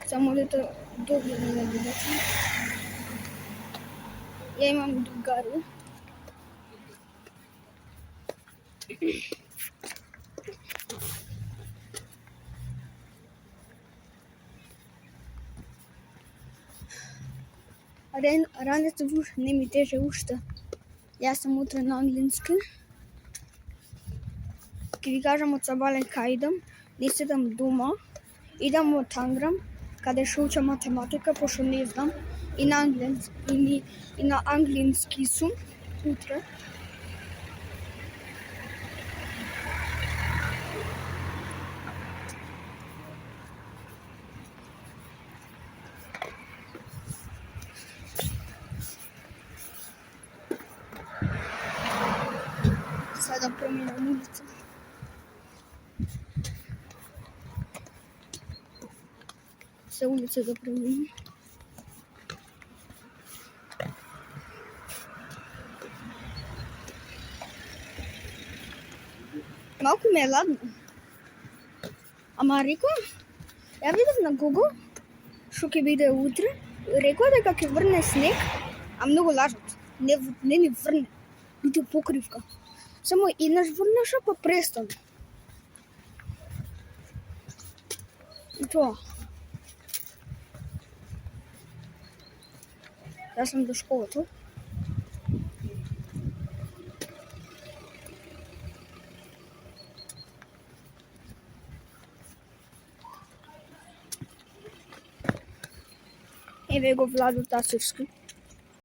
Само дето добро да не бидете. Ја имам другари. Раните не ми тече уште. Јас сум утре на англиски. Ќе ви кажам од Сабален кај идам. Не седам дома. Идам во Танграм, каде ще учам математика, пошто не знам. И на англиски сум утре. Сега да променам улица. Се улица да променам. Малку ме е ладно. Ама рекоа, ја видев на Google, што ќе биде утре, рекоа дека ќе врне снег, а многу лажат. Не ни врне, нити покривка. Само еднаш врнеше, па престана. И тоа. Јас сум до школата. Еве го Владо Тасовски.